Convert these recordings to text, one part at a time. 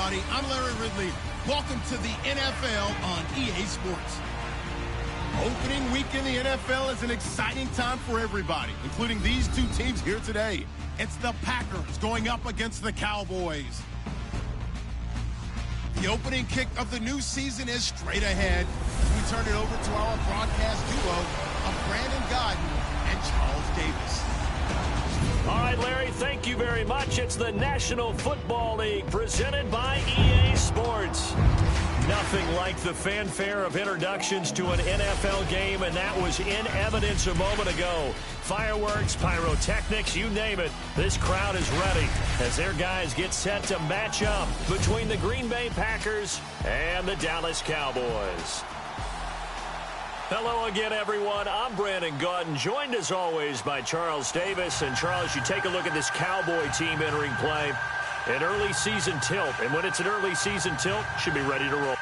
everybody. I'm Larry Ridley. Welcome to the NFL on EA Sports. Opening week in the NFL is an exciting time for everybody, including these two teams here today. It's the Packers going up against the Cowboys. The opening kick of the new season is straight ahead. We turn it over to our broadcast duo of Brandon Godden and Charles Davis. All right, Larry, thank you very much. It's the National Football League presented by EA Sports. Nothing like the fanfare of introductions to an NFL game, and that was in evidence a moment ago. Fireworks, pyrotechnics, you name it. This crowd is ready as their guys get set to match up between the Green Bay Packers and the Dallas Cowboys. Hello again, everyone. I'm Brandon Gaudin, joined as always by Charles Davis. And Charles, you take a look at this Cowboy team entering play. An early season tilt, and when it's an early season tilt, should be ready to roll.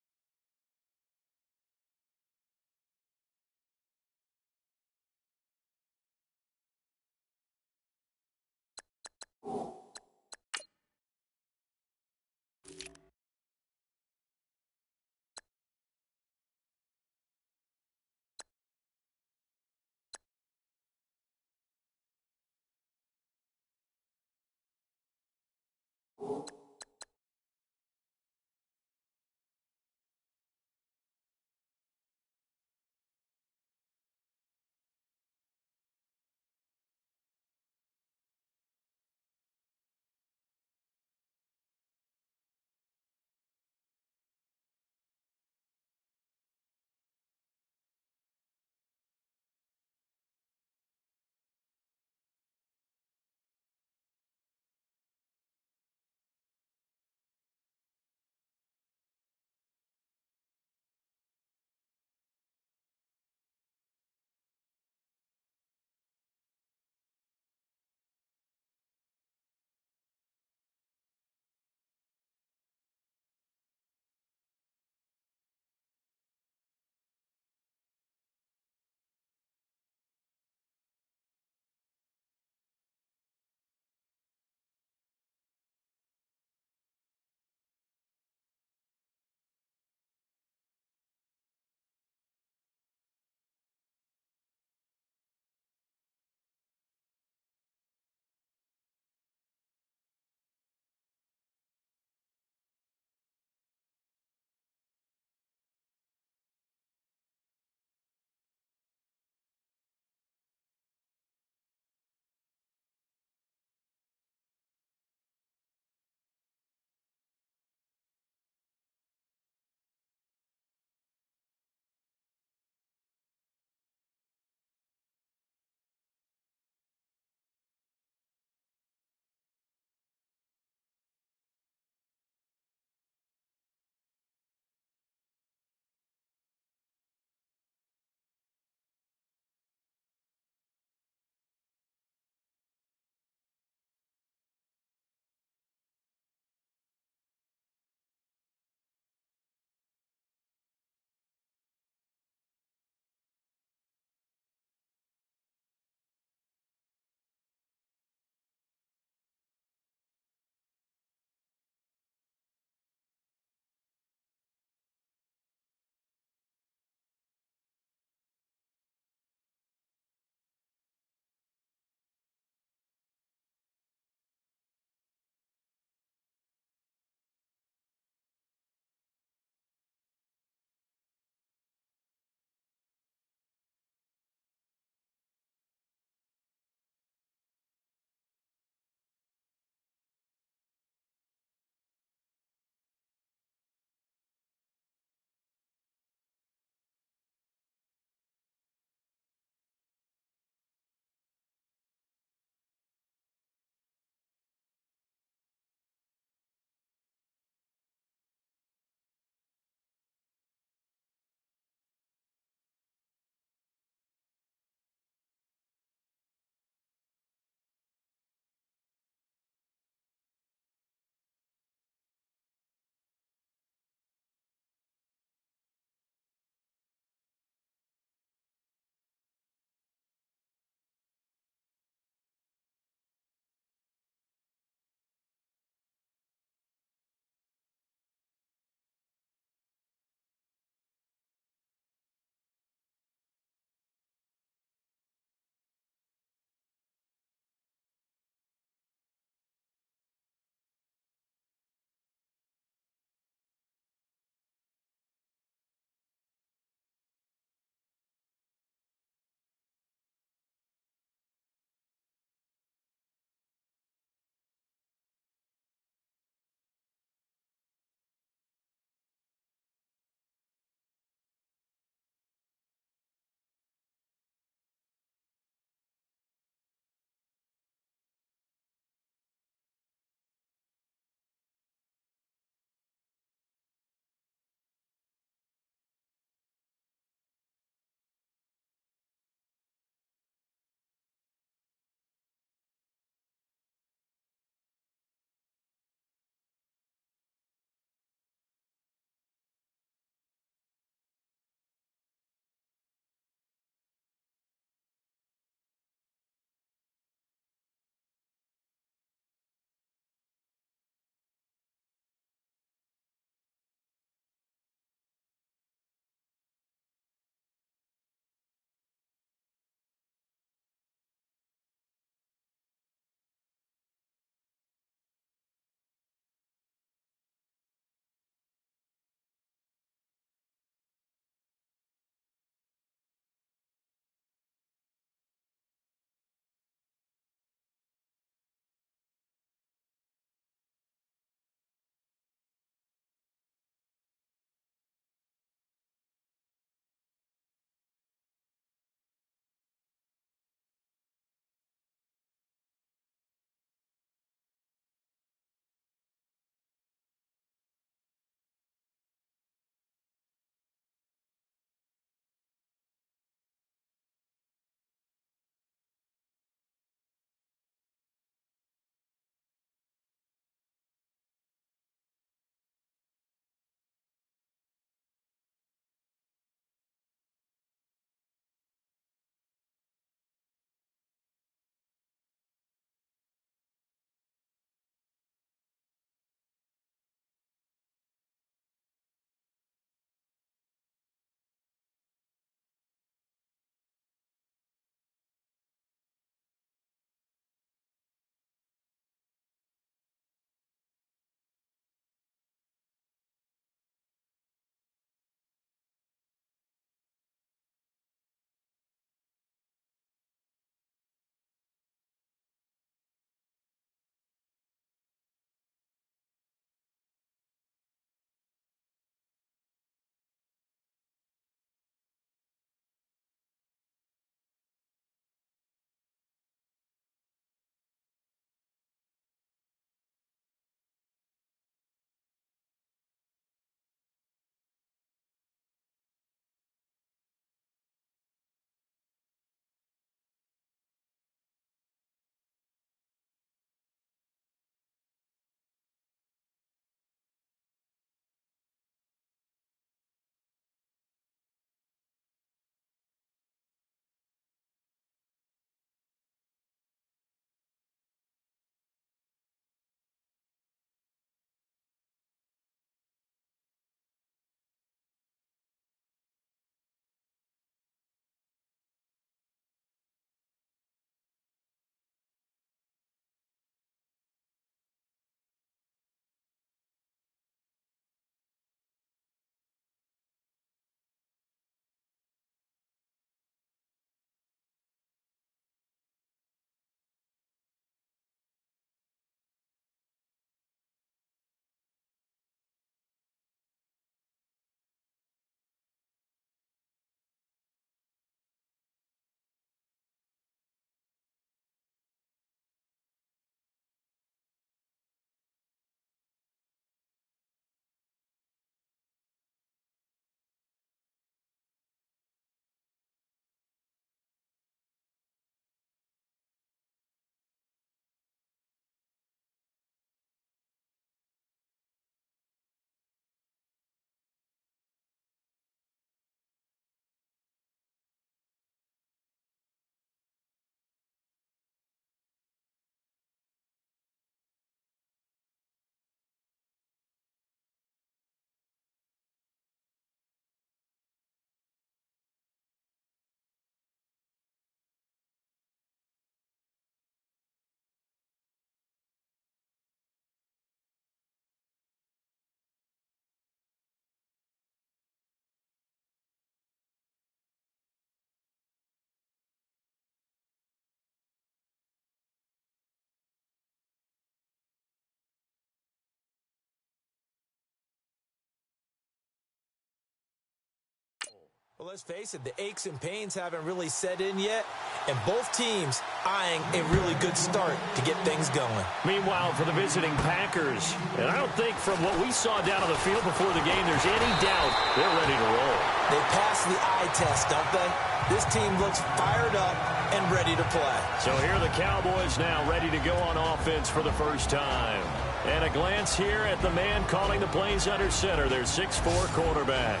Well, let's face it, the aches and pains haven't really set in yet, and both teams eyeing a really good start to get things going. Meanwhile, for the visiting Packers, and I don't think from what we saw down on the field before the game, there's any doubt they're ready to roll. They passed the eye test, don't they? This team looks fired up and ready to play. So here are the Cowboys now ready to go on offense for the first time. And a glance here at the man calling the plays under center, their 6'4" quarterback.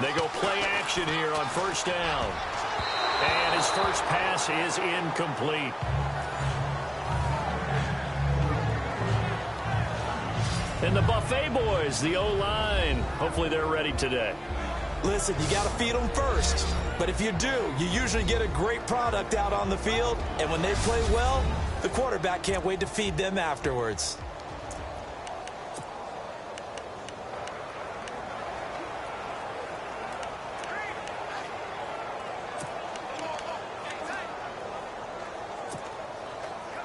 They go play action here on first down. And his first pass is incomplete. And the Buffet boys, the O-line, hopefully they're ready today. Listen, you got to feed them first. But if you do, you usually get a great product out on the field. And when they play well, the quarterback can't wait to feed them afterwards.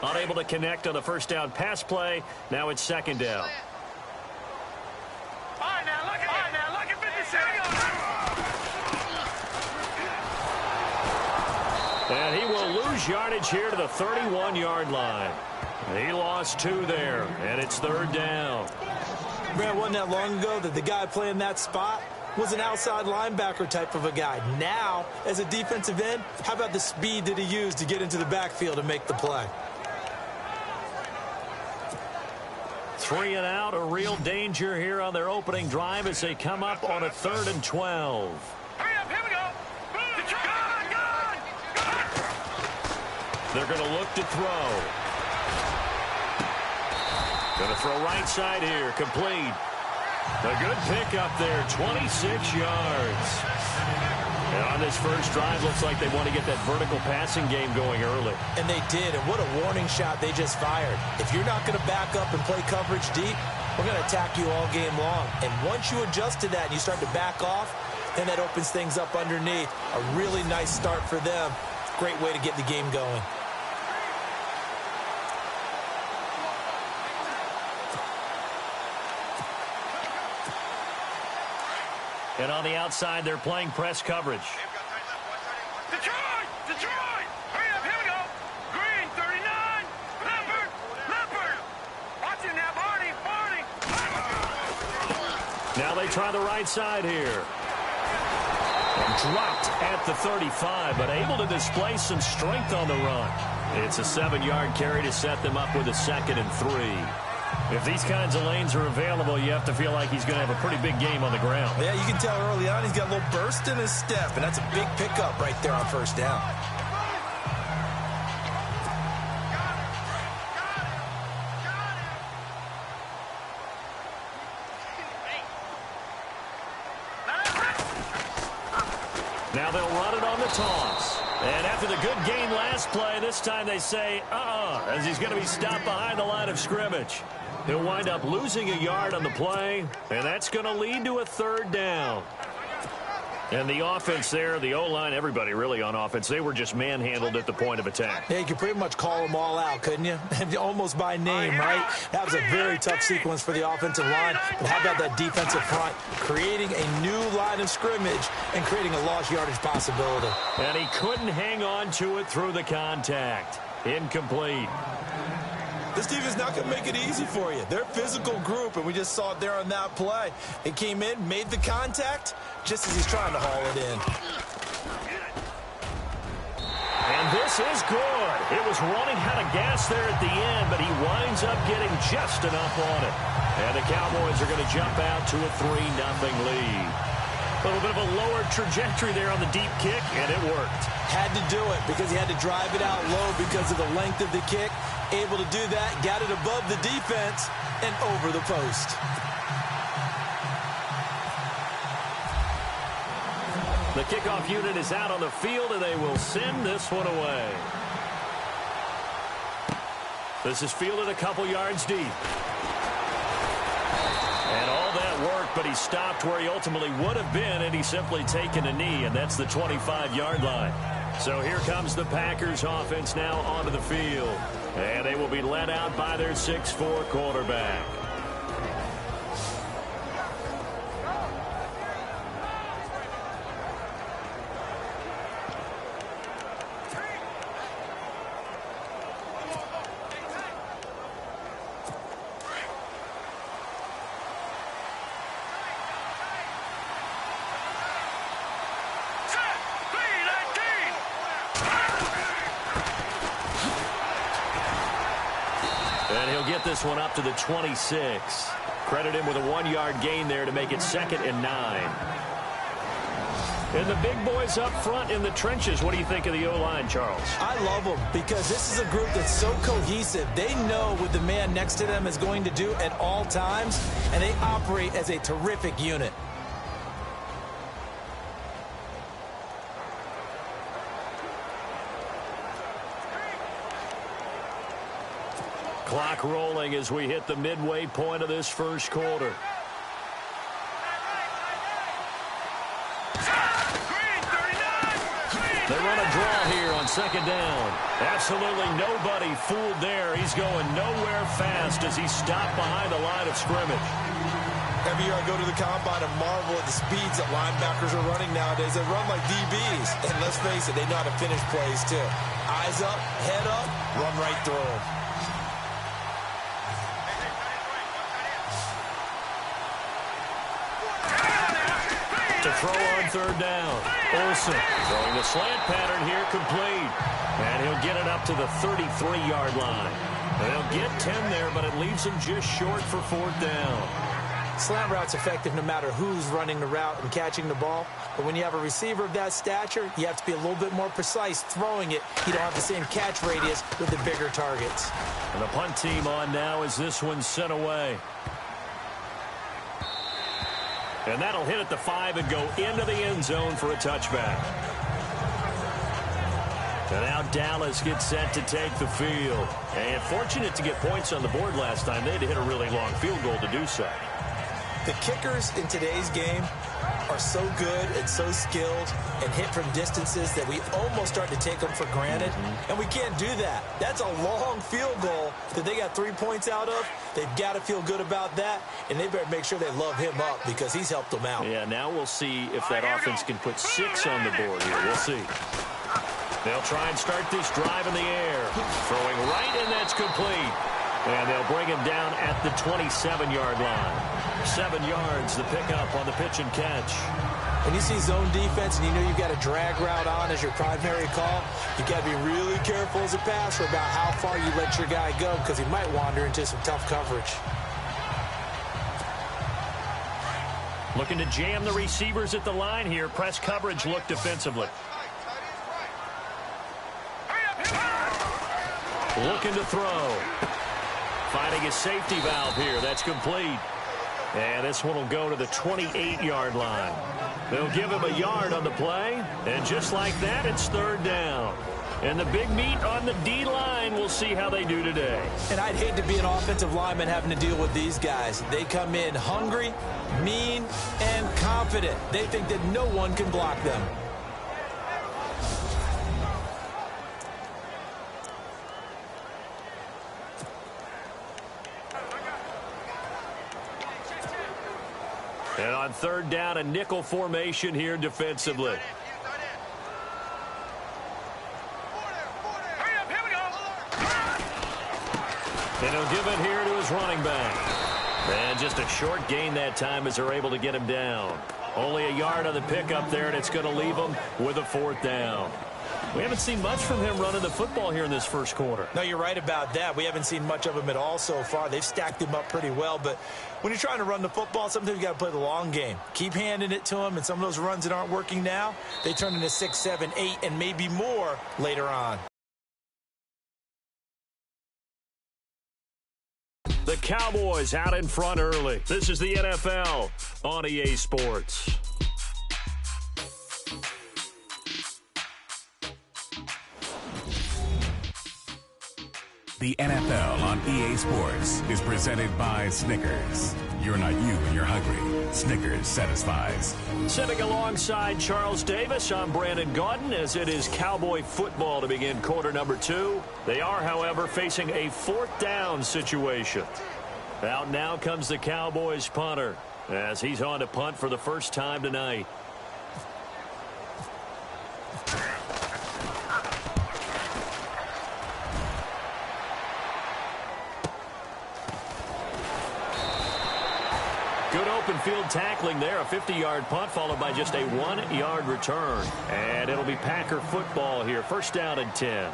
Unable to connect on the first down pass play. Now it's second down. And he will lose yardage here to the 31-yard line. He lost 2 there, and it's third down. Brad, wasn't that long ago that the guy playing that spot was an outside linebacker type of a guy. Now, as a defensive end, how about the speed that he used to get into the backfield and make the play? 3 and out, a real danger here on their opening drive as they come up on a 3rd and 12. Hurry up, here we go. They're going to look to throw. Going to throw right side here, complete. A good pickup there, 26 yards. And on this first drive, looks like they want to get that vertical passing game going early. And they did, and what a warning shot they just fired. If you're not going to back up and play coverage deep, we're going to attack you all game long. And once you adjust to that and you start to back off, then that opens things up underneath. A really nice start for them. Great way to get the game going. And on the outside, they're playing press coverage. Detroit! Detroit! Hurry up, here we go. Green, 39. Leopard! Watch it now, Barney! Now they try the right side here. And dropped at the 35, but able to display some strength on the run. It's a 7-yard carry to set them up with a 2nd and 3. If these kinds of lanes are available, you have to feel like he's going to have a pretty big game on the ground. Yeah, you can tell early on he's got a little burst in his step, and that's a big pickup right there on first down. Now they'll run it on the toss. And after the good gain last play, this time they say, as he's going to be stopped behind the line of scrimmage. He'll wind up losing a yard on the play, and that's going to lead to a 3rd down. And the offense there, the O-line, everybody really on offense, they were just manhandled at the point of attack. Yeah, you could pretty much call them all out, couldn't you? Almost by name, right? That was a very tough sequence for the offensive line. But how about that defensive front? Creating a new line of scrimmage and creating a lost yardage possibility. And he couldn't hang on to it through the contact. Incomplete. This team is not going to make it easy for you. They're a physical group, and we just saw it there on that play. It came in, made the contact, just as he's trying to haul it in. And this is good. It was running out of gas there at the end, but he winds up getting just enough on it. And the Cowboys are going to jump out to a 3-0 lead. A little bit of a lower trajectory there on the deep kick, and it worked. Had to do it because he had to drive it out low because of the length of the kick. Able to do that, got it above the defense and over the post. The kickoff unit is out on the field, and they will send this one away. This is fielded a couple yards deep. And all that work, but he stopped where he ultimately would have been, and he's simply taken a knee, and that's the 25-yard line. So here comes the Packers offense now onto the field. And they will be led out by their 6'4" quarterback. And he'll get this one up to the 26. Credit him with a 1-yard gain there to make it 2nd and 9. And the big boys up front in the trenches. What do you think of the O-line, Charles? I love them because this is a group that's so cohesive. They know what the man next to them is going to do at all times, and they operate as a terrific unit. Clock rolling as we hit the midway point of this first quarter. They run a draw here on 2nd down. Absolutely nobody fooled there. He's going nowhere fast as he's stopped behind the line of scrimmage. Every year I go to the combine and marvel at the speeds that linebackers are running nowadays. They run like DBs. And let's face it, they know how to finish plays too. Eyes up, head up, run right through them. To throw on 3rd down. Olsen throwing the slant pattern here, complete. And he'll get it up to the 33-yard line. They'll get 10 there, but it leaves him just short for 4th down. Slant route's effective no matter who's running the route and catching the ball. But when you have a receiver of that stature, you have to be a little bit more precise throwing it. You don't have the same catch radius with the bigger targets. And the punt team on now as this one's sent away. And that'll hit at the 5 and go into the end zone for a touchback. And now Dallas gets set to take the field. And fortunate to get points on the board last time. They had to hit a really long field goal to do so. The kickers in today's game are so good and so skilled and hit from distances that we almost start to take them for granted. And we can't do that. That's a long field goal that they got 3 points out of. They've got to feel good about that, and they better make sure they love him up because he's helped them out. Yeah, now we'll see if that offense can put 6 on the board here. We'll see. They'll try and start this drive in the air. Throwing right, and that's complete. And they'll bring him down at the 27-yard line. 7 yards, the pickup on the pitch and catch. When you see zone defense and you know you've got a drag route on as your primary call, you got to be really careful as a passer about how far you let your guy go because he might wander into some tough coverage. Looking to jam the receivers at the line here. Press coverage look defensively. Looking to throw. Finding his safety valve here. That's complete. And this one will go to the 28-yard line. They'll give him a yard on the play. And just like that, it's 3rd down. And the big meat on the D-line, we'll see how they do today. And I'd hate to be an offensive lineman having to deal with these guys. They come in hungry, mean, and confident. They think that no one can block them. And on 3rd down, a nickel formation here defensively. And he'll give it here to his running back. And just a short gain that time as they're able to get him down. Only a yard on the pickup there, and it's going to leave him with a 4th down. We haven't seen much from him running the football here in this first quarter. No, you're right about that. We haven't seen much of him at all so far. They've stacked him up pretty well. But when you're trying to run the football, sometimes you got to play the long game. Keep handing it to him, and some of those runs that aren't working now, they turn into 6, 7, 8, and maybe more later on. The Cowboys out in front early. This is the NFL on EA Sports. The NFL on EA Sports is presented by Snickers. You're not you when you're hungry. Snickers satisfies. Sitting alongside Charles Davis, I'm Brandon Gaudin as it is Cowboy football to begin quarter number 2. They are, however, facing a 4th down situation. Out now comes the Cowboys punter as he's on to punt for the first time tonight. Good open field tackling there. A 50-yard punt followed by just a 1-yard return. And it'll be Packer football here. First down and 10.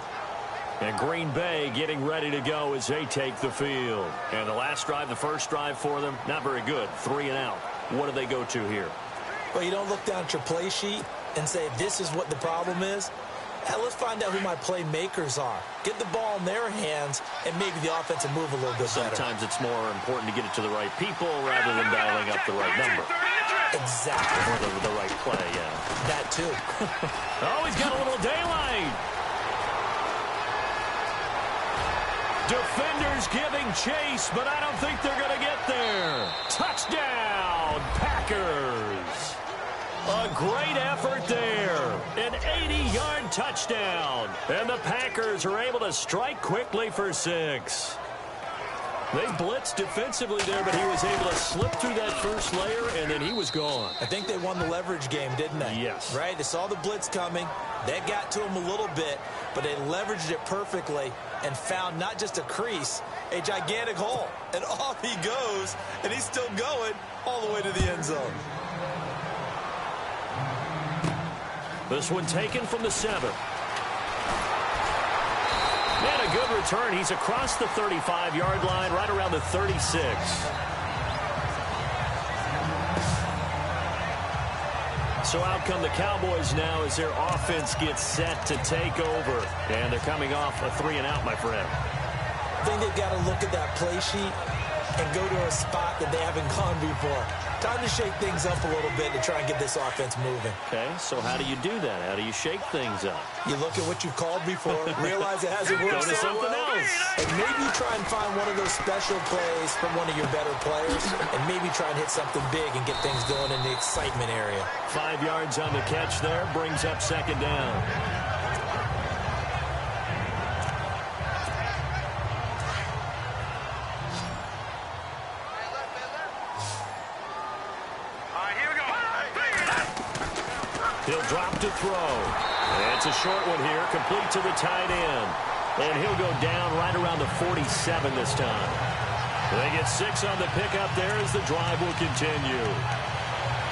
And Green Bay getting ready to go as they take the field. And the last drive, the first drive for them, not very good. 3 and out. What do they go to here? Well, you don't look down at your play sheet and say, this is what the problem is. Let's find out who my playmakers are. Get the ball in their hands, and maybe the offense will move a little bit better. Sometimes it's more important to get it to the right people rather than dialing up the right number. Exactly. Or the right play, yeah. That too. Oh, he's got a little daylight. Defenders giving chase, but I don't think they're going to get there. Touchdown, Packers. A great effort there. An 80-yard touchdown. And the Packers are able to strike quickly for 6. They blitzed defensively there, but he was able to slip through that first layer, and then he was gone. I think they won the leverage game, didn't they? Yes. Right? They saw the blitz coming. That got to him a little bit, but they leveraged it perfectly and found not just a crease, a gigantic hole. And off he goes, and he's still going all the way to the end zone. This one taken from the 7. And a good return. He's across the 35-yard line, right around the 36. So out come the Cowboys now as their offense gets set to take over. And they're coming off a 3 and out, my friend. I think they've got to look at that play sheet and go to a spot that they haven't gone before. Time to shake things up a little bit to try and get this offense moving. Okay, so how do you do that? How do you shake things up? You look at what you've called before, realize it hasn't worked Go to something else. and maybe try and find one of those special plays from one of your better players, and maybe try and hit something big and get things going in the excitement area. 5 yards on the catch there, brings up second down. He'll drop to throw. It's a short one here, complete to the tight end. And he'll go down right around the 47 this time. They get 6 on the pickup there as the drive will continue.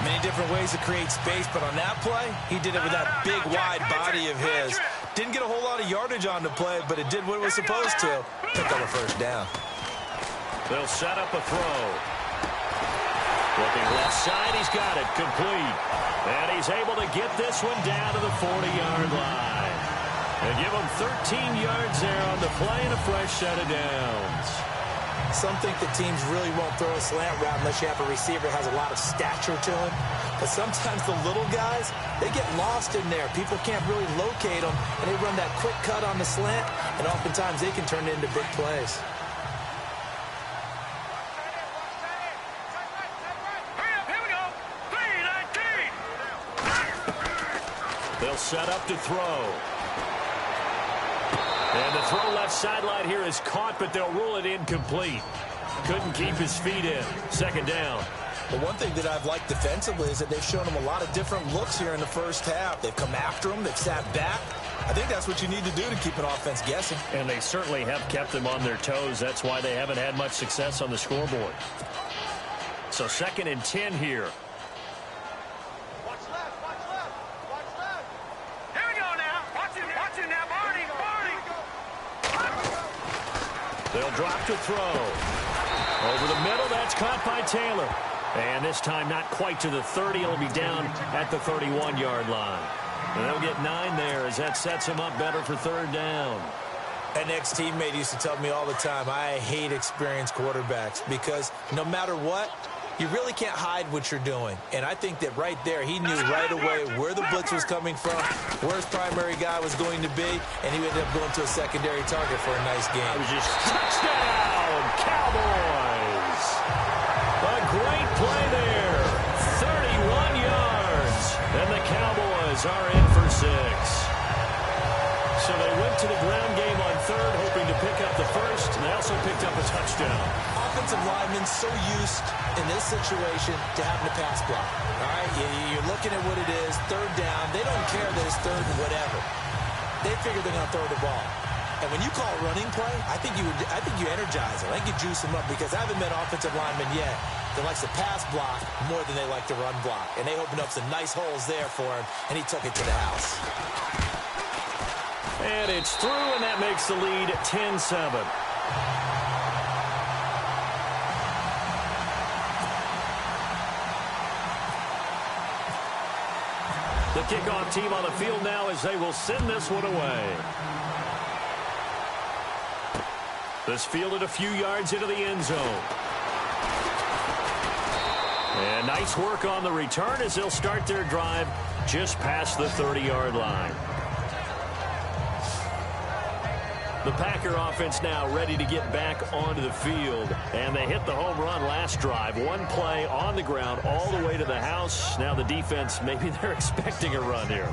Many different ways to create space, but on that play, he did it with that big, wide body of his. Didn't get a whole lot of yardage on the play, but it did what it was supposed to. Pick up a first down. They'll set up a throw. Looking left side, he's got it, complete. And he's able to get this one down to the 40-yard line. And give him 13 yards there on the play and a fresh set of downs. Some think the teams really won't throw a slant route unless you have a receiver that has a lot of stature to him. But sometimes the little guys, they get lost in there. People can't really locate them, and they run that quick cut on the slant, and oftentimes they can turn it into big plays. They'll set up to throw. And the throw left sideline here is caught, but they'll rule it incomplete. Couldn't keep his feet in. Second down. But one thing that I've liked defensively is that they've shown him a lot of different looks here in the first half. They've come after him. They've sat back. I think that's what you need to do to keep an offense guessing. And they certainly have kept them on their toes. That's why they haven't had much success on the scoreboard. So 2nd and 10 here. They'll drop to throw. Over the middle, that's caught by Taylor. And this time not quite to the 30. It'll be down at the 31-yard line. And they'll get 9 there as that sets them up better for 3rd down. An ex-teammate used to tell me all the time, I hate experienced quarterbacks because no matter what, you really can't hide what you're doing. And I think that right there, he knew right away where the blitz was coming from, where his primary guy was going to be, and he ended up going to a secondary target for a nice game. Touchdown, Cowboys! A great play there. 31 yards. And the Cowboys are in for 6. So they went to the ground game on third, hoping to pick up the first, and they also picked up a touchdown. Offensive linemen so used in this situation to having to pass block. All right, you're looking at what it is, third down. They don't care that it's third and whatever. They figure they're going to throw the ball. And when you call a running play, I think you energize them. I think you juice them up, because I haven't met offensive linemen yet that likes to pass block more than they like to run block. And they opened up some nice holes there for him, and he took it to the house. And it's through, and that makes the lead 10-7. The kickoff team on the field now as they will send this one away. This fielded a few yards into the end zone. And nice work on the return as they'll start their drive just past the 30-yard line. The Packer offense now ready to get back onto the field. And they hit the home run last drive. One play on the ground all the way to the house. Now the defense, maybe they're expecting a run here.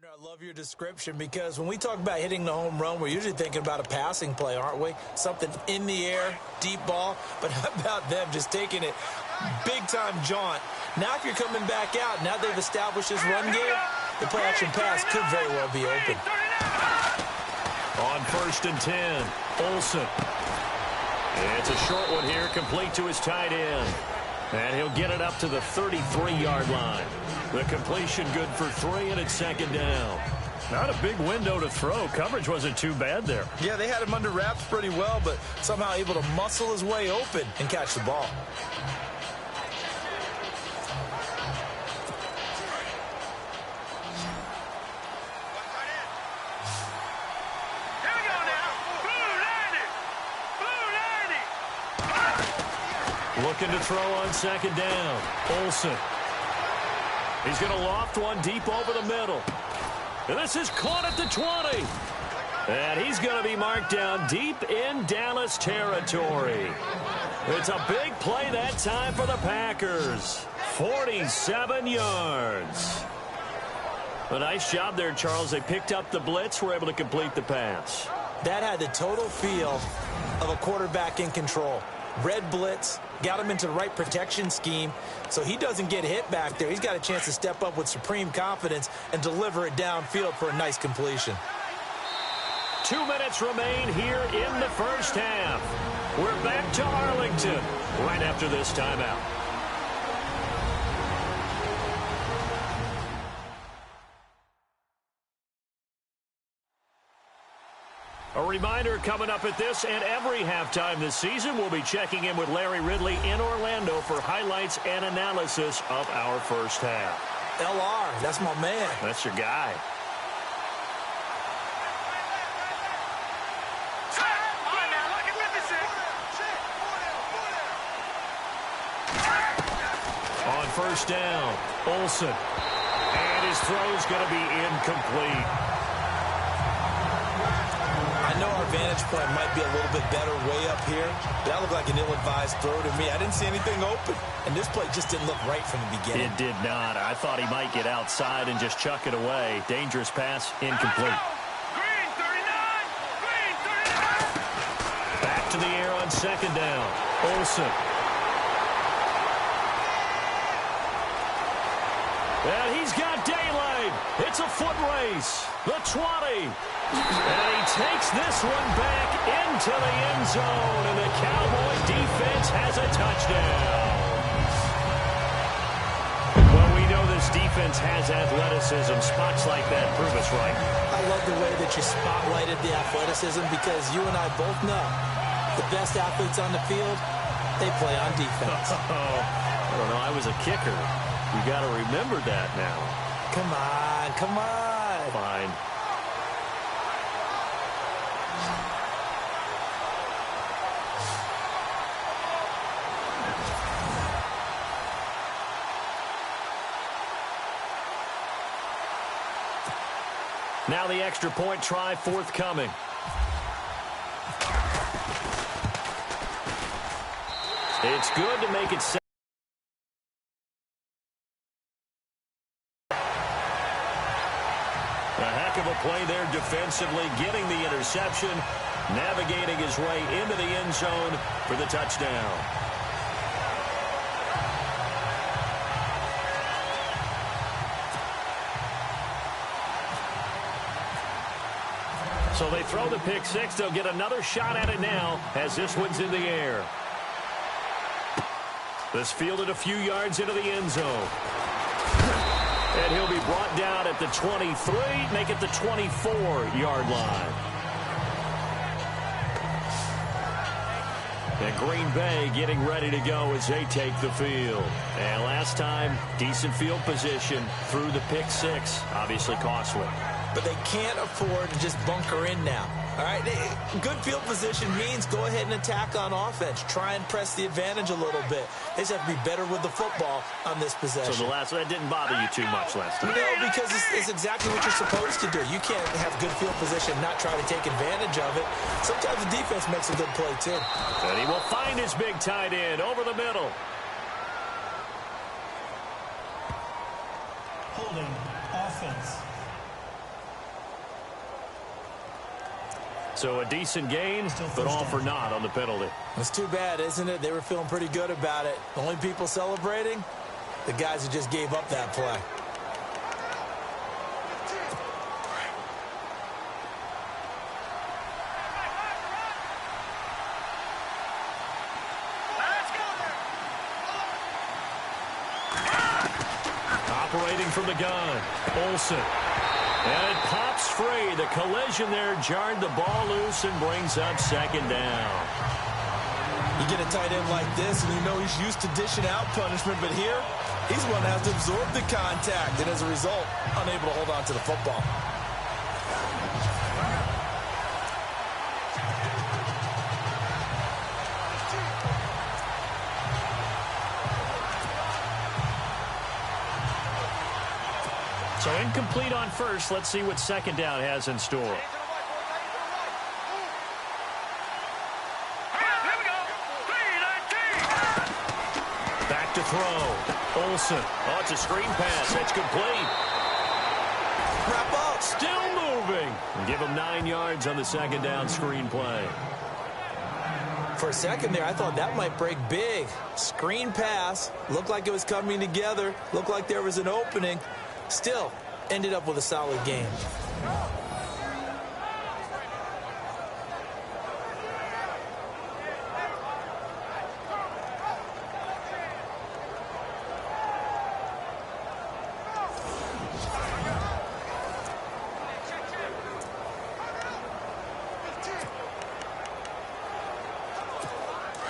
I love your description, because when we talk about hitting the home run, we're usually thinking about a passing play, aren't we? Something in the air, deep ball. But how about them just taking it big-time jaunt? Now if you're coming back out, now they've established this run game, the play-action pass could very well be open. On 1st and 10, Olsen. It's a short one here, complete to his tight end. And he'll get it up to the 33-yard line. The completion good for 3, and it's 2nd down. Not a big window to throw. Coverage wasn't too bad there. Yeah, they had him under wraps pretty well, but somehow able to muscle his way open and catch the ball. Looking to throw on 2nd down. Olsen. He's going to loft one deep over the middle. And this is caught at the 20. And he's going to be marked down deep in Dallas territory. It's a big play that time for the Packers. 47 yards. A nice job there, Charles. They picked up the blitz, were able to complete the pass. That had the total feel of a quarterback in control. Red blitz, got him into the right protection scheme, so he doesn't get hit back there. He's got a chance to step up with supreme confidence and deliver it downfield for a nice completion. 2 minutes remain here in the first half. We're back to Arlington right after this timeout. A reminder coming up at this and every halftime this season, we'll be checking in with Larry Ridley in Orlando for highlights and analysis of our first half. LR, that's my man. That's your guy. On first down, Olsen. And his throw's going to be incomplete. I know our vantage point might be a little bit better way up here, but that looked like an ill-advised throw to me. I didn't see anything open, and this play just didn't look right from the beginning. It did not. I thought he might get outside and just chuck it away. Dangerous pass, incomplete. Green 39! Green 39! Back to the air on second down. Olsen. And he's got daylight. It's a foot race. The 20. And he takes this one back into the end zone. And the Cowboy defense has a touchdown. Well, we know this defense has athleticism. Spots like that prove us right. I love the way that you spotlighted the athleticism because you and I both know the best athletes on the field, they play on defense. I don't know. I was a kicker. You got to remember that now. Come on, come on. Fine. Now the extra point try forthcoming. It's good to make it 7. A heck of a play there defensively, getting the interception, navigating his way into the end zone for the touchdown. So they throw the pick six. They'll get another shot at it now as this one's in the air. This fielded a few yards into the end zone. And he'll be brought down at the 23, make it the 24-yard line. And Green Bay getting ready to go as they take the field. And last time, decent field position through the pick six, obviously costly. But they can't afford to just bunker in now. All right, good field position means go ahead and attack on offense. Try and press the advantage a little bit. They just have to be better with the football on this possession. So that didn't bother you too much last time? No, because it's exactly what you're supposed to do. You can't have good field position and not try to take advantage of it. Sometimes the defense makes a good play, too. And he will find his big tight end over the middle. Holding offense. So a decent gain, but all for naught on the penalty. It's too bad, isn't it? They were feeling pretty good about it. The only people celebrating, the guys who just gave up that play. Operating from the gun, Olsen. And it pops free. The collision there jarred the ball loose and brings up second down. You get a tight end like this, and you know he's used to dishing out punishment, but here, he's one that has to absorb the contact, and as a result, unable to hold on to the football. So incomplete on first. Let's see what second down has in store. Here we go. 3-19. Back to throw. Olsen. Oh, it's a screen pass. That's complete. clock still moving. Give him 9 yards on the second down screen play. For a second there, I thought that might break big. Screen pass. Looked like it was coming together. Looked like there was an opening. Still, ended up with a solid game.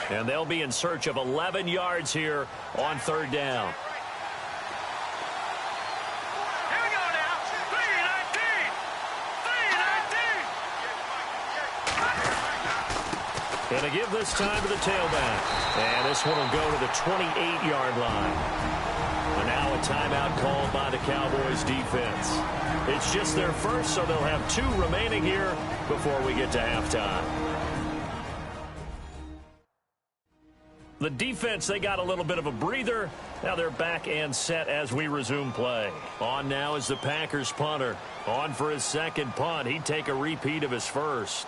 And they'll be in search of 11 yards here on third down. Here we go now. 3-19. Going to give this time to the tailback. And this one will go to the 28-yard line. And now a timeout called by the Cowboys defense. It's just their first, so they'll have 2 remaining here before we get to halftime. The defense, they got a little bit of a breather. Now they're back and set as we resume play. On now is the Packers punter. On for his second punt. He'd take a repeat of his first.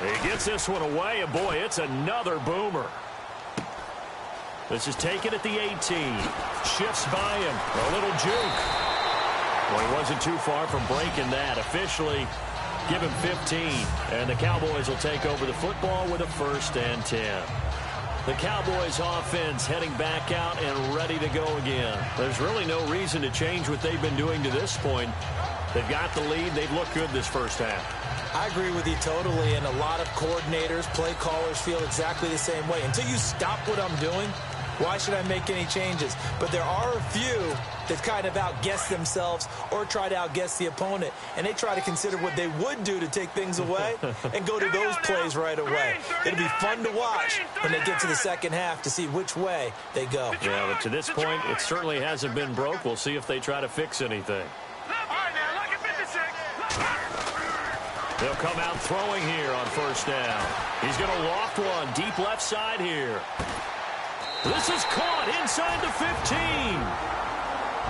He gets this one away, and boy, it's another boomer. This is taken at the 18. Shifts by him. A little juke. Well, he wasn't too far from breaking that. Officially, give him 15. And the Cowboys will take over the football with a 1st and 10. The Cowboys offense heading back out and ready to go again. There's really no reason to change what they've been doing to this point. They've got the lead. They've looked good this first half. I agree with you totally, and a lot of coordinators, play callers feel exactly the same way. Until you stop what I'm doing, why should I make any changes? But there are a few that kind of outguess themselves or try to outguess the opponent, and they try to consider what they would do to take things away and go to those plays right away. It'll be fun to watch when they get to the second half to see which way they go. Yeah, but to this point, it certainly hasn't been broke. We'll see if they try to fix anything. They'll come out throwing here on first down. He's going to loft one deep left side here. This is caught inside the 15.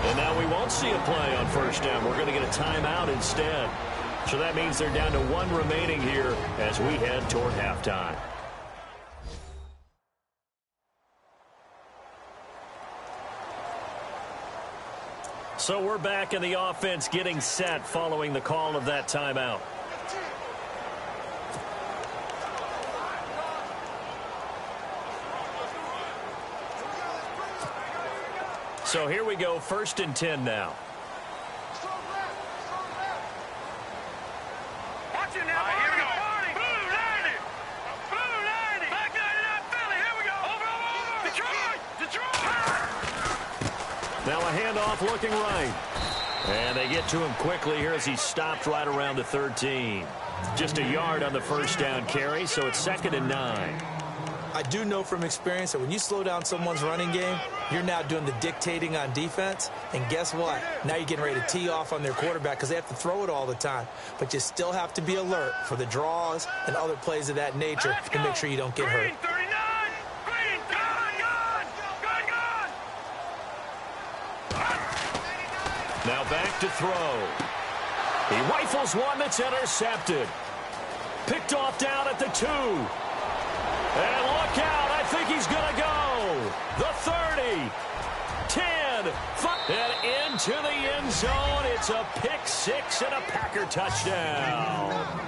And now we won't see a play on first down. We're going to get a timeout instead. So that means they're down to 1 remaining here as we head toward halftime. So we're back in the offense getting set following the call of that timeout. So here we go, 1st and 10 now. Watch it now. Here we go. Blue 90. Blue 90. Back 99 Philly. Here we go. Over. Detroit. Now a handoff looking right. And they get to him quickly here as he stopped right around the 13. Just a yard on the first down carry, so it's 2nd and 9. I do know from experience that when you slow down someone's running game, you're now doing the dictating on defense. And guess what? Now you're getting ready to tee off on their quarterback because they have to throw it all the time. But you still have to be alert for the draws and other plays of that nature to make sure you don't get hurt. Green 39. Green, gone. Now back to throw. He rifles one that's intercepted. Picked off down at the 2. And look out, I think he's going to go. The 30, 10, 5, and into the end zone. It's a pick 6 and a Packer touchdown.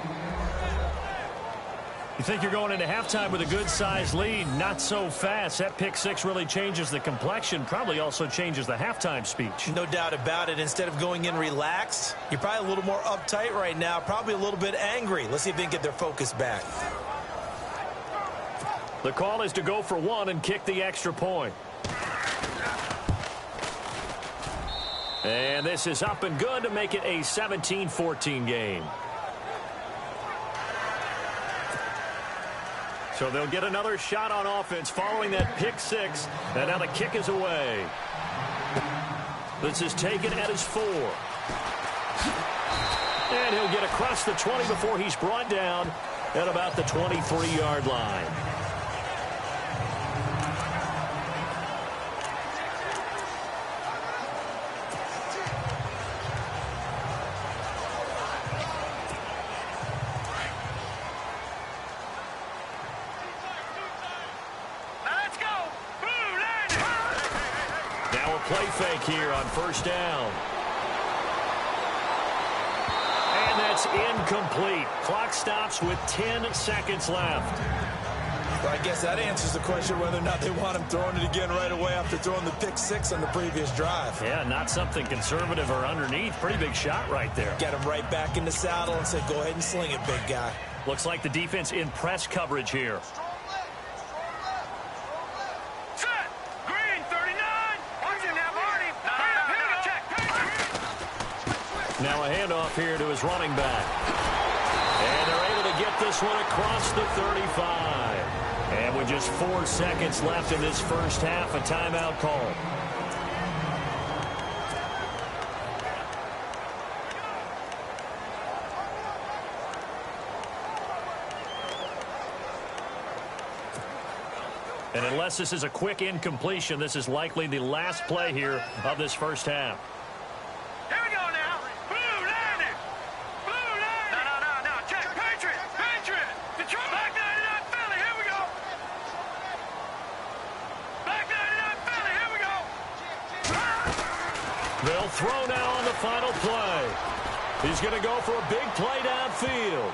You think you're going into halftime with a good-sized lead? Not so fast. That pick 6 really changes the complexion, probably also changes the halftime speech. No doubt about it. Instead of going in relaxed, you're probably a little more uptight right now, probably a little bit angry. Let's see if they can get their focus back. The call is to go for 1 and kick the extra point. And this is up and good to make it a 17-14 game. So they'll get another shot on offense following that pick 6. And now the kick is away. This is taken at his 4. And he'll get across the 20 before he's brought down at about the 23-yard line. play fake here on first down. And that's incomplete. Clock stops with 10 seconds left. Well, I guess that answers the question whether or not they want him throwing it again right away after throwing the pick six on the previous drive. Yeah, not something conservative or underneath. Pretty big shot right there. Get him right back in the saddle and say, go ahead and sling it, big guy. Looks like the defense in press coverage here. Set. Green, 39. Watch it now, Barney. No, check. Now a handoff here to his running back. And they're able to get this one across the 35. And with just 4 seconds left in this first half, a timeout call. And unless this is a quick incompletion, this is likely the last play here of this first half. Here we go now. Blue landing. Blue landing. No. Check. Patriot. Detroit. Back 99 Philly. Here we go. Back 99 Philly. Here we go. They'll throw now on the final play. He's going to go for a big play downfield.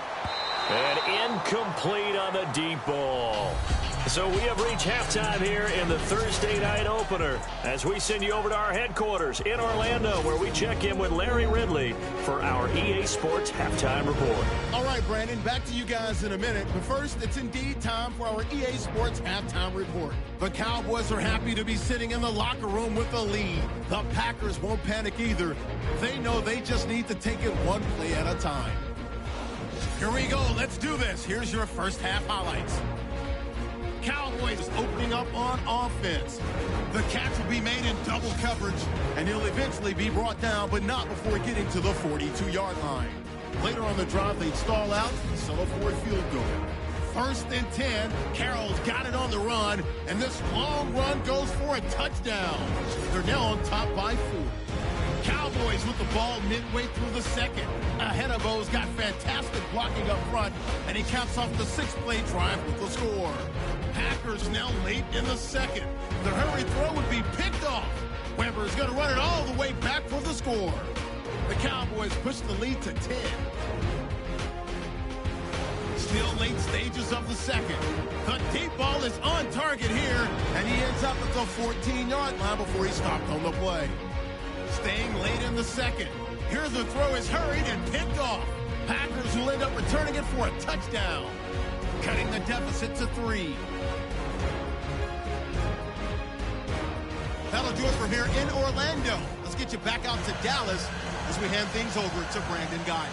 And incomplete on the deep ball. So we have reached halftime here in the Thursday night opener as we send you over to our headquarters in Orlando, where we check in with Larry Ridley for our EA Sports Halftime Report. All right, Brandon, back to you guys in a minute. But first, it's indeed time for our EA Sports Halftime Report. The Cowboys are happy to be sitting in the locker room with the lead. The Packers won't panic either. They know they just need to take it one play at a time. Here we go. Let's do this. Here's your first half highlights. Cowboys opening up on offense. The catch will be made in double coverage, and he'll eventually be brought down, but not before getting to the 42-yard line. Later on the drive, they'd stall out and settle for a field goal. 1st and 10, Carroll's got it on the run, and this long run goes for a touchdown. They're now on top by 4. Cowboys with the ball midway through the second. Ahead of O's got fantastic blocking up front, and he caps off the 6-play drive with the score. Packers now late in the second. The hurry throw would be picked off. Weber's going to run it all the way back for the score. The Cowboys push the lead to 10. Still late stages of the second. The deep ball is on target here, and he ends up at the 14-yard line before he stopped on the play. Staying late in the second. Here the throw is hurried and picked off. Packers will end up returning it for a touchdown, cutting the deficit to 3. That'll do it from here in Orlando. Let's get you back out to Dallas as we hand things over to Brandon Guy.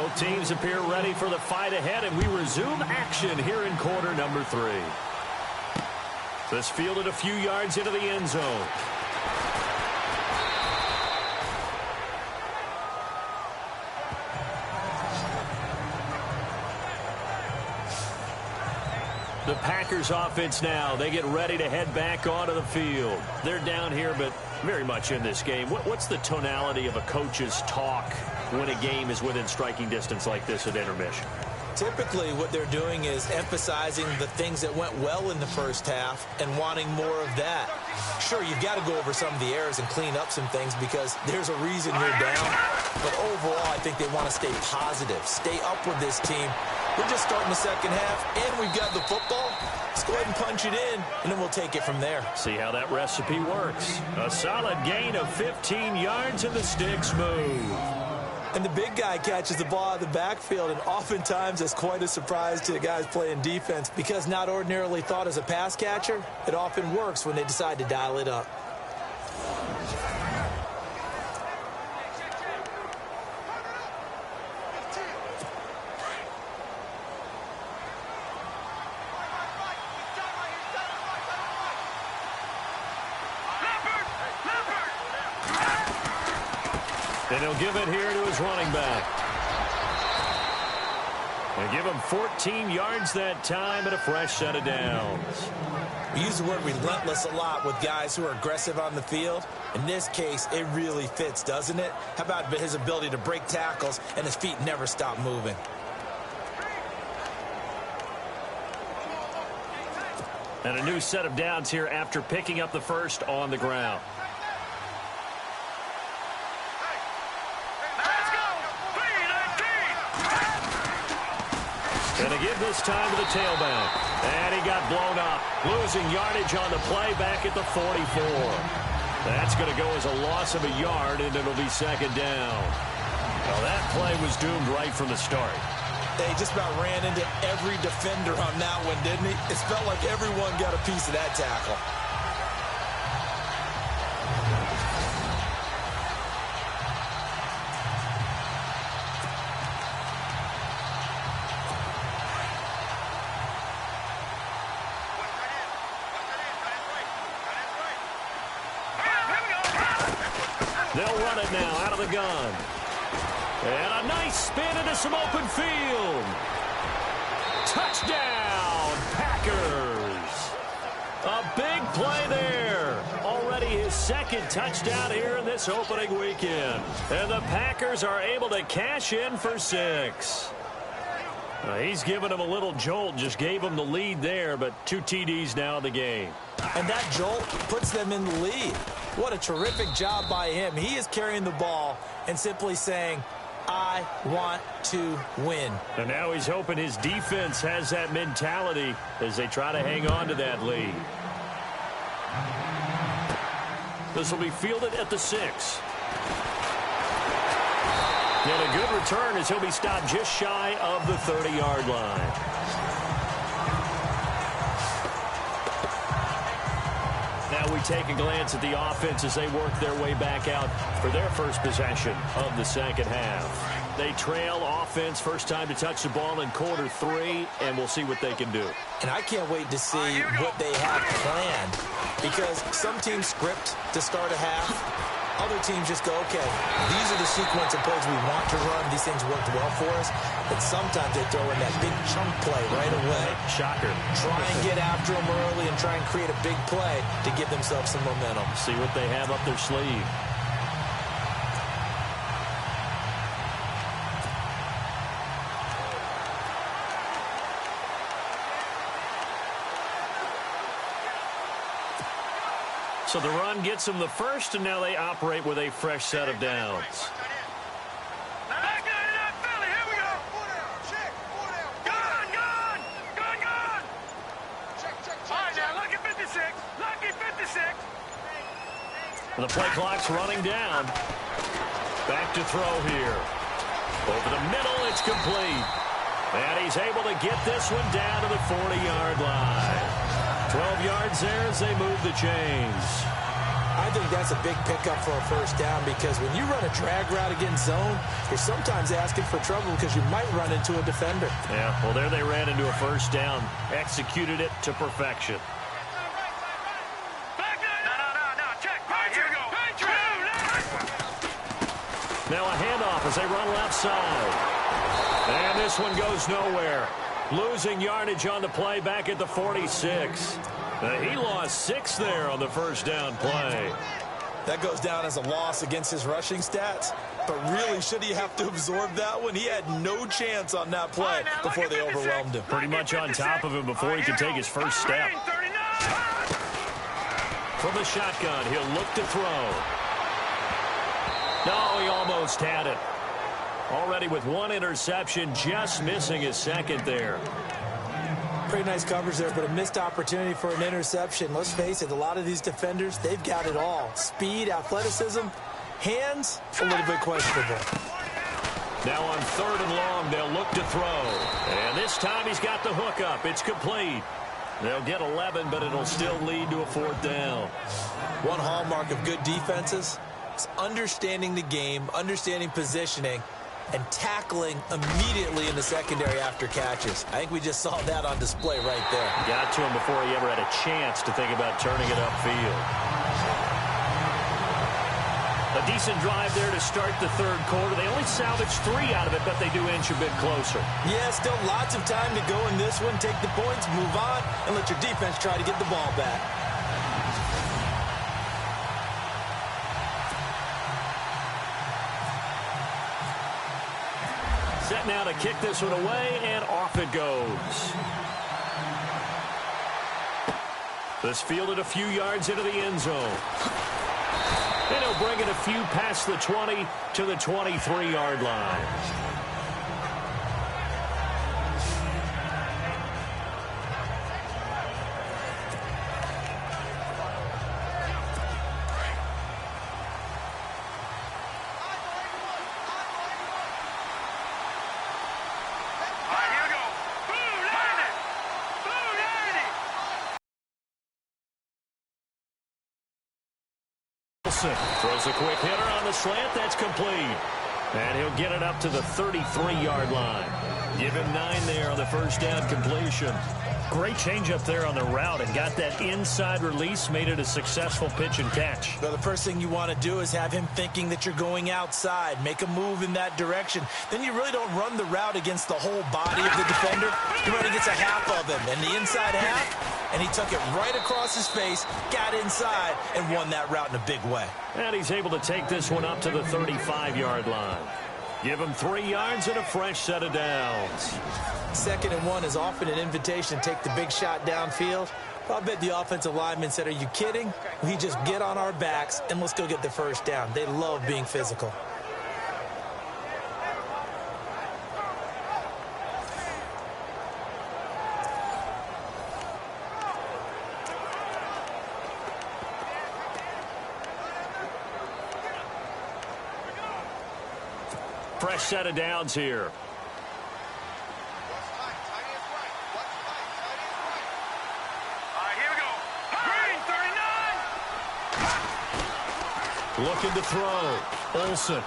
Both teams appear ready for the fight ahead, and we resume action here in quarter number 3. This fielded a few yards into the end zone. The Packers offense now. They get ready to head back onto the field. They're down here, but very much in this game. What's the tonality of a coach's talk when a game is within striking distance like this at intermission? Typically, what they're doing is emphasizing the things that went well in the first half and wanting more of that. Sure, you've got to go over some of the errors and clean up some things because there's a reason you're down. But overall, I think they want to stay positive, stay up with this team. We're just starting the second half, and we've got the football. Let's go ahead and punch it in, and then we'll take it from there. See how that recipe works. A solid gain of 15 yards, and the sticks move. And the big guy catches the ball out of the backfield, and oftentimes that's quite a surprise to the guys playing defense because not ordinarily thought as a pass catcher, it often works when they decide to dial it up. And he'll give it here to his running back. And give him 14 yards that time and a fresh set of downs. We use the word relentless a lot with guys who are aggressive on the field. In this case, it really fits, doesn't it? How about his ability to break tackles and his feet never stop moving? And a new set of downs here after picking up the first on the ground. And to give this time to the tailback. And he got blown up. Losing yardage on the play back at the 44. That's going to go as a loss of a yard, and it'll be second down. Well, that play was doomed right from the start. They just about ran into every defender on that one, didn't he? It felt like everyone got a piece of that tackle. They'll run it now out of the gun. And a nice spin into some open field. Touchdown, Packers. A big play there. Already his second touchdown here in this opening weekend. And the Packers are able to cash in for 6. He's given him a little jolt, just gave him the lead there, but 2 TDs now in the game. And that jolt puts them in the lead. What a terrific job by him. He is carrying the ball and simply saying, I want to win. And now he's hoping his defense has that mentality as they try to hang on to that lead. This will be fielded at the 6. And a good return as he'll be stopped just shy of the 30-yard line. Now we take a glance at the offense as they work their way back out for their first possession of the second half. They trail offense, first time to touch the ball in quarter 3, and we'll see what they can do. And I can't wait to see what they have planned because some teams script to start a half. Other teams just go, okay, these are the sequence of plays we want to run. These things worked well for us. But sometimes they throw in that big chunk play right away. Shocker. Try and get after them early and try and create a big play to give themselves some momentum. See what they have up their sleeve. So the run gets them the first, and now they operate with a fresh set of downs. Back to that Philly. Here we go. Gun. All right, now, lucky 56. Lucky 56. And the play clock's running down. Back to throw here. Over the middle, it's complete. And he's able to get this one down to the 40-yard line. 12 yards there as they move the chains. I I think that's a big pickup for a first down because when you run a drag route against zone, you're sometimes asking for trouble because you might run into a defender. Yeah, well, there they ran into a first down. Executed it to perfection. Now a handoff as they run left side. And this one goes nowhere. Losing yardage on the play back at the 46. He lost 6 there on the first down play. That goes down as a loss against his rushing stats. But really, should he have to absorb that one? He had no chance on that play before they overwhelmed him. Pretty much on top of him before he could take his first step. From the shotgun, he'll look to throw. No, he almost had it. Already with 1 interception, just missing his second there. Pretty nice coverage there, but a missed opportunity for an interception. Let's face it, a lot of these defenders, they've got it all. Speed, athleticism, hands, a little bit questionable. Now on 3rd and long, they'll look to throw. And this time he's got the hook up. It's complete. They'll get 11, but it'll still lead to a 4th down. One hallmark of good defenses is understanding the game, understanding positioning, and tackling immediately in the secondary after catches. I think we just saw that on display right there. Got to him before he ever had a chance to think about turning it upfield. A decent drive there to start the 3rd quarter. They only salvaged 3 out of it, but they do inch a bit closer. Yeah, still lots of time to go in this one. Take the points, move on, and let your defense try to get the ball back. Set now to kick this one away, and off it goes. This fielded a few yards into the end zone. And he'll bring it a few past the 20 to the 23-yard line. Throws a quick hitter on the slant. That's complete. And he'll get it up to the 33-yard line. Give him 9 there on the first down completion. Great changeup there on the route and got that inside release, made it a successful pitch and catch. Well, the first thing you want to do is have him thinking that you're going outside, make a move in that direction. Then you really don't run the route against the whole body of the defender. You're running against a half of him, and the inside half, and he took it right across his face, got inside, and won that route in a big way. And he's able to take this one up to the 35-yard line. Give him 3 yards and a fresh set of downs. 2nd and 1 is often an invitation to take the big shot downfield. I'll bet the offensive lineman said, are you kidding? We just get on our backs and let's go get the first down. They love being physical. Fresh set of downs here. Here we go. Green, 39. Looking to throw. Olsen.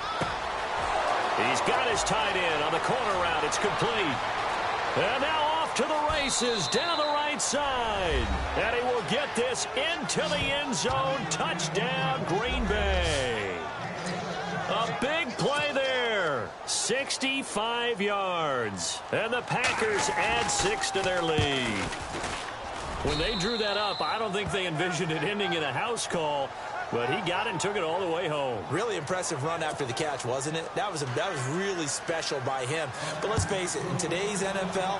He's got his tight end on the corner route. It's complete. And now off to the races down the right side. And he will get this into the end zone. Touchdown, Green Bay. A big play there. 65 yards. And the Packers add 6 to their lead. When they drew that up, I don't think they envisioned it ending in a house call. But he got it and took it all the way home. Really impressive run after the catch, wasn't it? That was really special by him. But let's face it, in today's NFL,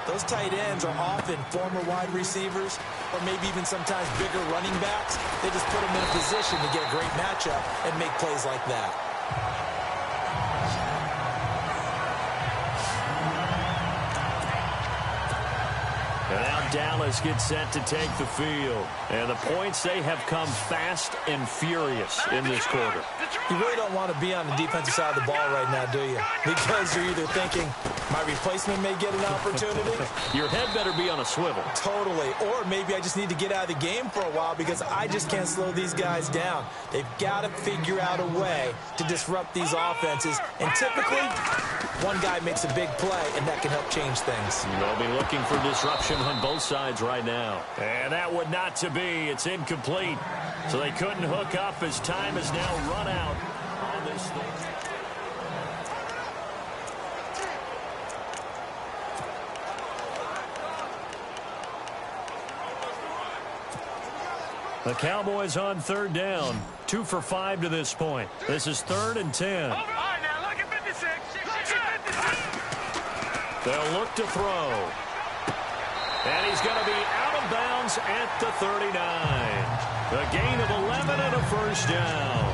those tight ends are often former wide receivers or maybe even sometimes bigger running backs. They just put them in a position to get a great matchup and make plays like that. And now Dallas gets set to take the field. And the points, they have come fast and furious in this quarter. You really don't want to be on the defensive side of the ball right now, do you? Because you're either thinking, My replacement may get an opportunity. Your head better be on a swivel. Totally. Or maybe I just need to get out of the game for a while because I just can't slow these guys down. They've got to figure out a way to disrupt these offenses. And typically, one guy makes a big play, and that can help change things. They'll be looking for disruption on both sides right now. And that would not to be. It's incomplete. So they couldn't hook up as time has now run out on this thing. The Cowboys on third down. 2 for 5 to this point. This is 3rd and 10. All right, now look at 56. Look at 56. They'll look to throw. And he's going to be out of bounds at the 39. A gain of 11 and a first down.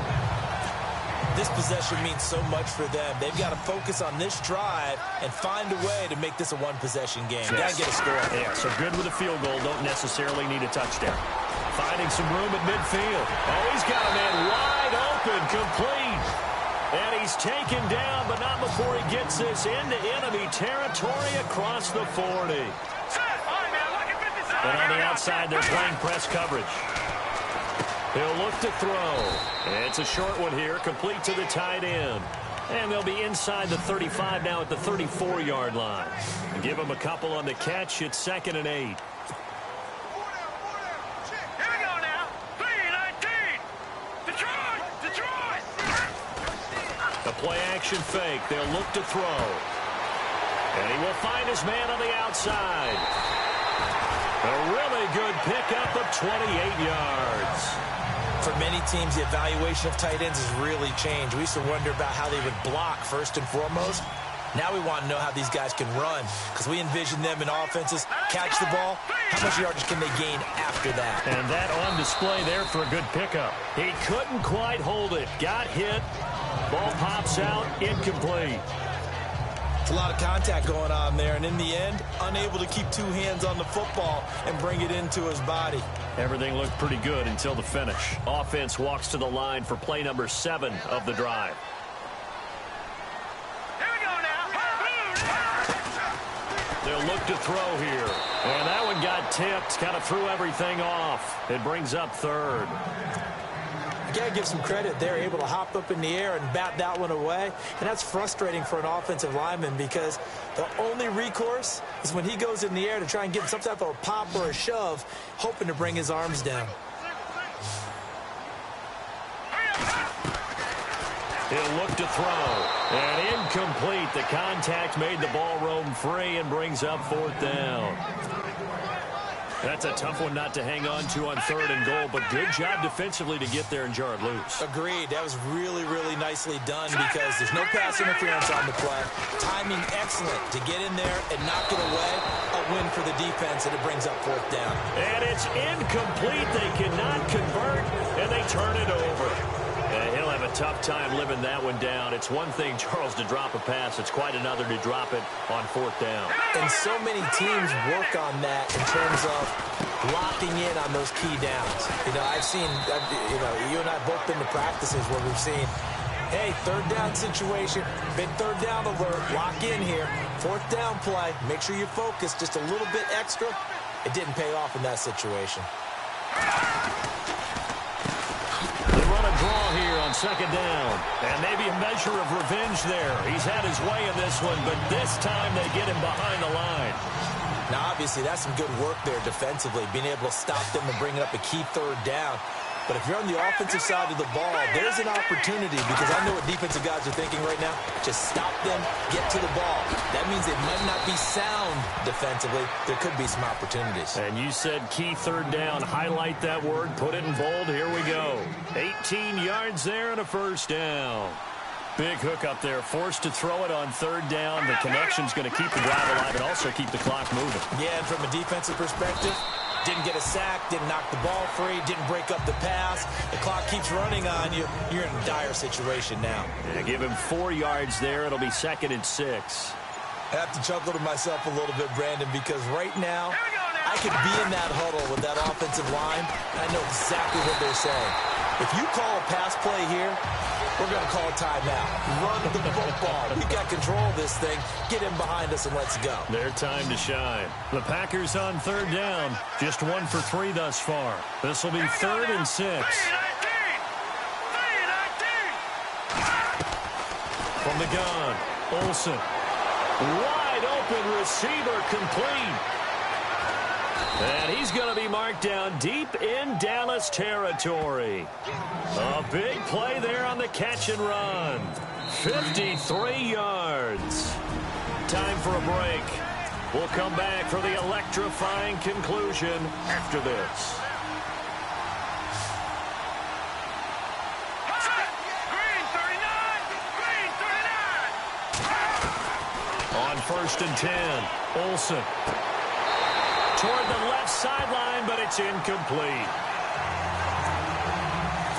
This possession means so much for them. They've got to focus on this drive and find a way to make this a one-possession game. Yes. Got to get a score. Yeah, so good with a field goal. Don't necessarily need a touchdown. Finding some room at midfield. Oh, he's got a man wide open, complete. And he's taken down, but not before he gets this into enemy territory across the 40. All right, now look at 56. And on the outside, they're playing press coverage. He'll look to throw. It's a short one here, complete to the tight end. And they'll be inside the 35 now at the 34-yard line. Give him a couple on the catch. It's 2nd and 8. A play-action fake. They'll look to throw. And he will find his man on the outside. A really good pickup of 28 yards. For many teams, the evaluation of tight ends has really changed. We used to wonder about how they would block first and foremost. Now we want to know how these guys can run because we envision them in offenses, catch the ball. How much yardage can they gain after that? And that on display there for a good pickup. He couldn't quite hold it. Got hit. Ball pops out. Incomplete. It's a lot of contact going on there, and in the end, unable to keep 2 hands on the football and bring it into his body. Everything looked pretty good until the finish. Offense walks to the line for play number 7 of the drive. Here we go now. They'll look to throw here. And that one got tipped. Kind of threw everything off. It brings up 3rd. You got to give some credit. They're able to hop up in the air and bat that one away. And that's frustrating for an offensive lineman because the only recourse is when he goes in the air to try and get some type of a pop or a shove, hoping to bring his arms down. He'll look to throw. And incomplete. The contact made the ball roam free and brings up 4th down. That's a tough one not to hang on to on 3rd and goal, but good job defensively to get there and jar it loose. Agreed. That was really, really nicely done because there's no pass interference on the play. Timing excellent to get in there and knock it away. A win for the defense, and it brings up 4th down. And it's incomplete. They cannot convert, and they turn it over. And he'll have a tough time living that one down. It's one thing, Charles, to drop a pass. It's quite another to drop it on 4th down. And so many teams work on that in terms of locking in on those key downs. I've seen, you and I both been to practices where we've seen, hey, 3rd down situation, big 3rd down alert, lock in here, 4th down play, make sure you focus just a little bit extra. It didn't pay off in that situation. Draw here on 2nd down. And maybe a measure of revenge there. He's had his way in this one, but this time they get him behind the line. Now, obviously, that's some good work there defensively, being able to stop them and bring up a key 3rd down. But if you're on the offensive side of the ball, there's an opportunity because I know what defensive guys are thinking right now. Just stop them, get to the ball. That means they might not be sound defensively. There could be some opportunities. And you said key 3rd down. Highlight that word. Put it in bold. Here we go. 18 yards there and a first down. Big hook up there. Forced to throw it on 3rd down. The connection's going to keep the drive alive and also keep the clock moving. Yeah, and from a defensive perspective, didn't get a sack, didn't knock the ball free, didn't break up the pass. The clock keeps running on you. You're in a dire situation now. Yeah, give him 4 yards there. It'll be 2nd and 6. I have to chuckle to myself a little bit, Brandon, because right now I could be in that huddle with that offensive line, and I know exactly what they're saying. If you call a pass play here, We're going to call timeout. Run the football. We got control of this thing. Get him behind us and let's go. Their time to shine. The Packers on third down. Just 1 for 3 thus far. This will be 3rd and 6. From the gun, Olsen. Wide open receiver complete. And he's going to be marked down deep in Dallas territory. A big play there on the catch and run. 53 yards. Time for a break. We'll come back for the electrifying conclusion after this. On 1st and 10, Olsen. Toward the left sideline, but it's incomplete.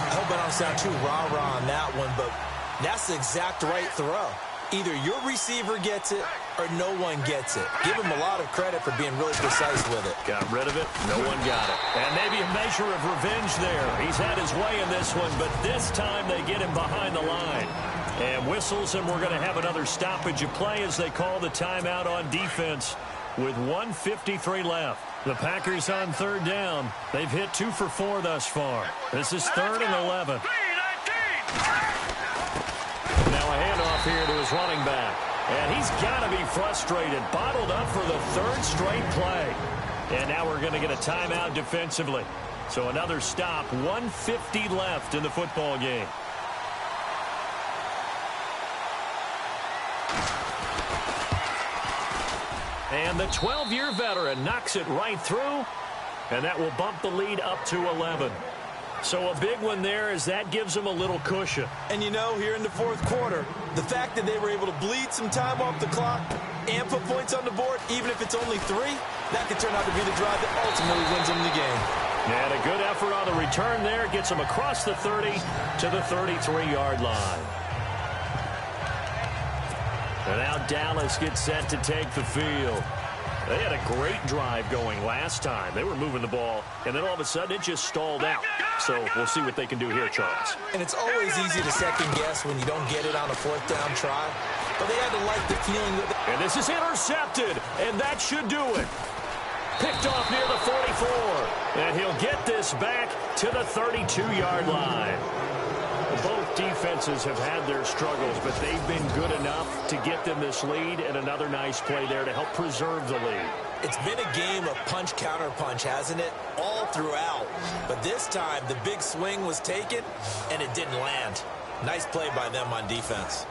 I hope I don't sound too rah-rah on that one, but that's the exact right throw. Either your receiver gets it or no one gets it. Give him a lot of credit for being really precise with it. Got rid of it. No one got it. And maybe a measure of revenge there. He's had his way in this one, but this time they get him behind the line. And whistles, and we're going to have another stoppage of play as they call the timeout on defense with 1:53 left. The Packers on third down. They've hit 2 for 4 thus far. This is 3rd and 11. Now a handoff here to his running back. And he's got to be frustrated. Bottled up for the 3rd straight play. And now we're going to get a timeout defensively. So another stop. 1:50 left in the football game. And the 12-year veteran knocks it right through, and that will bump the lead up to 11. So a big one there as that gives them a little cushion. And you know, here in the 4th quarter, the fact that they were able to bleed some time off the clock and put points on the board, even if it's only 3, that could turn out to be the drive that ultimately wins them the game. And a good effort on the return there gets them across the 30 to the 33-yard line. And now Dallas gets set to take the field. They had a great drive going last time. They were moving the ball, and then all of a sudden it just stalled out. So we'll see what they can do here, Charles. And it's always easy to second guess when you don't get it on a 4th down try. But they had to like the feeling that... And this is intercepted, and that should do it. Picked off near the 44. And he'll get this back to the 32-yard line. Both defenses have had their struggles, but they've been good enough to get them this lead, and another nice play there to help preserve the lead. It's been a game of punch-counter-punch, hasn't it? All throughout. But this time, the big swing was taken, and it didn't land. Nice play by them on defense.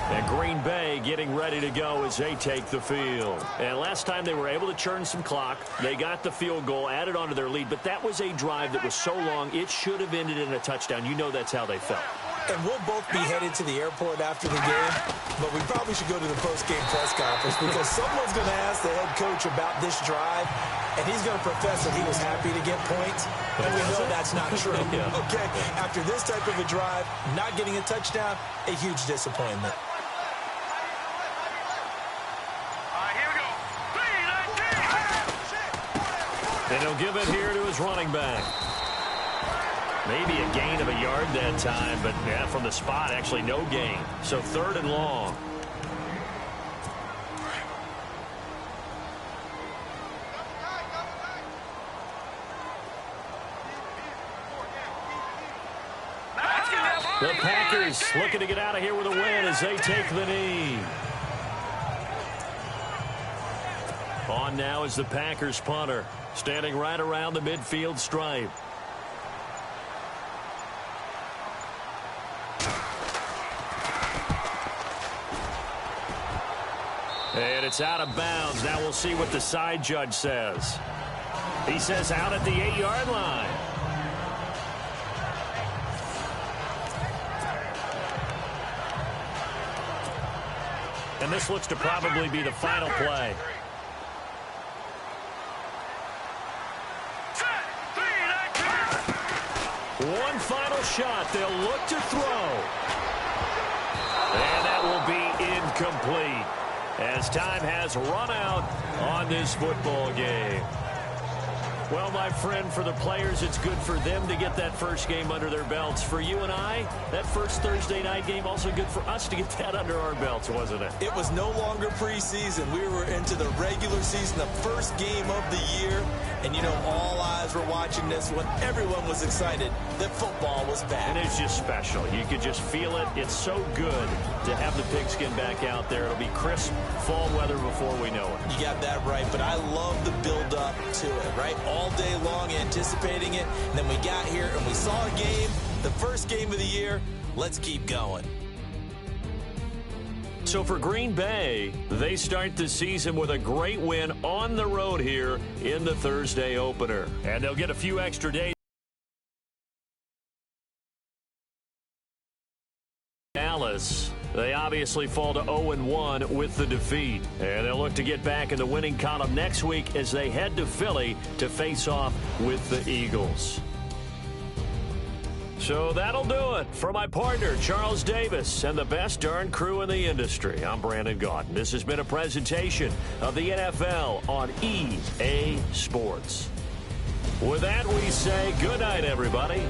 And Green Bay getting ready to go as they take the field. And last time they were able to churn some clock. They got the field goal, added on to their lead. But that was a drive that was so long, it should have ended in a touchdown. You know that's how they felt. And we'll both be headed to the airport after the game. But we probably should go to the post-game press conference because someone's going to ask the head coach about this drive. And he's going to profess that he was happy to get points. And we know that's not true. Yeah. Okay, after this type of a drive, not getting a touchdown, a huge disappointment. And he'll give it here to his running back. Maybe a gain of a yard that time, but yeah, from the spot, actually no gain. So 3rd and long. The Packers looking to get out of here with a win as they take the knee. On now is the Packers punter, standing right around the midfield stripe. And it's out of bounds. Now we'll see what the side judge says. He says out at the 8-yard line. And this looks to probably be the final play. One final shot. They'll look to throw. And that will be incomplete as time has run out on this football game. Well, my friend, for the players, it's good for them to get that first game under their belts. For you and I, that first Thursday night game, also good for us to get that under our belts, wasn't it? It was no longer preseason. We were into the regular season, the first game of the year. And, you know, all eyes were watching this one. Everyone was excited that football was back. And it's just special. You could just feel it. It's so good to have the pigskin back out there. It'll be crisp fall weather before we know it. You got that right, but I love the build-up to it, right? All day long anticipating it, and then we got here and we saw a game, the first game of the year. Let's keep going. So for Green Bay, they start the season with a great win on the road here in the Thursday opener. And they'll get a few extra days. Dallas, they obviously fall to 0-1 with the defeat. And they'll look to get back in the winning column next week as they head to Philly to face off with the Eagles. So that'll do it for my partner, Charles Davis, and the best darn crew in the industry. I'm Brandon Gaudin. This has been a presentation of the NFL on EA Sports. With that, we say good night, everybody.